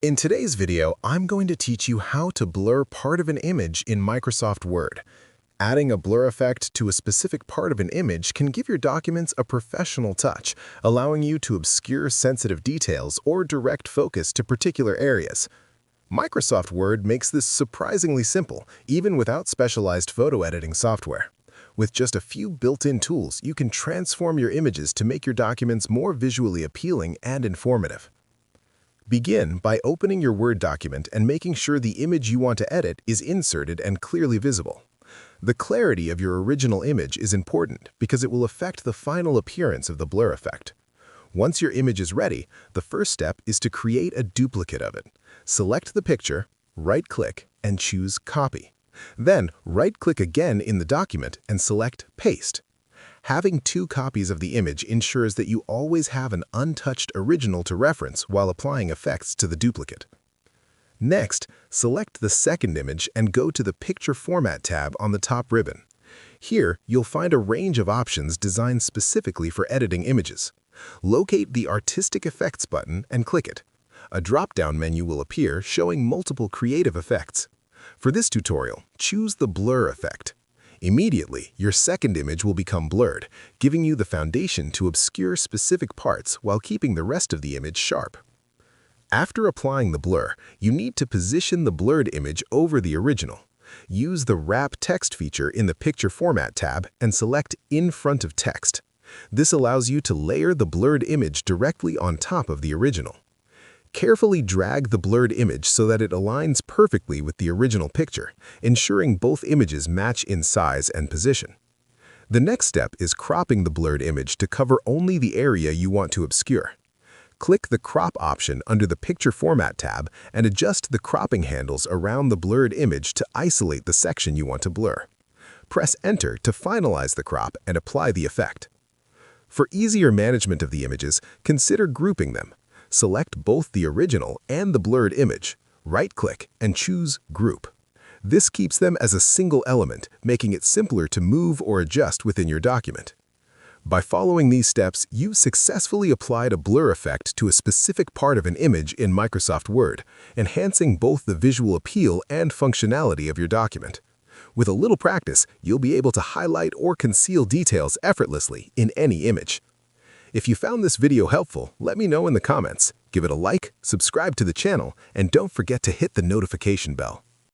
In today's video, I'm going to teach you how to blur part of an image in Microsoft Word. Adding a blur effect to a specific part of an image can give your documents a professional touch, allowing you to obscure sensitive details or direct focus to particular areas. Microsoft Word makes this surprisingly simple, even without specialized photo editing software. With just a few built-in tools, you can transform your images to make your documents more visually appealing and informative. Begin by opening your Word document and making sure the image you want to edit is inserted and clearly visible. The clarity of your original image is important because it will affect the final appearance of the blur effect. Once your image is ready, the first step is to create a duplicate of it. Select the picture, right-click, and choose Copy. Then, right-click again in the document and select Paste. Having two copies of the image ensures that you always have an untouched original to reference while applying effects to the duplicate. Next, select the second image and go to the Picture Format tab on the top ribbon. Here, you'll find a range of options designed specifically for editing images. Locate the Artistic Effects button and click it. A drop-down menu will appear showing multiple creative effects. For this tutorial, choose the Blur effect. Immediately, your second image will become blurred, giving you the foundation to obscure specific parts while keeping the rest of the image sharp. After applying the blur, you need to position the blurred image over the original. Use the Wrap Text feature in the Picture Format tab and select In Front of Text. This allows you to layer the blurred image directly on top of the original. Carefully drag the blurred image so that it aligns perfectly with the original picture, ensuring both images match in size and position. The next step is cropping the blurred image to cover only the area you want to obscure. Click the Crop option under the Picture Format tab and adjust the cropping handles around the blurred image to isolate the section you want to blur. Press Enter to finalize the crop and apply the effect. For easier management of the images, consider grouping them. Select both the original and the blurred image, right-click, and choose Group. This keeps them as a single element, making it simpler to move or adjust within your document. By following these steps, you've successfully applied a blur effect to a specific part of an image in Microsoft Word, enhancing both the visual appeal and functionality of your document. With a little practice, you'll be able to highlight or conceal details effortlessly in any image. If you found this video helpful, let me know in the comments. Give it a like, subscribe to the channel, and don't forget to hit the notification bell.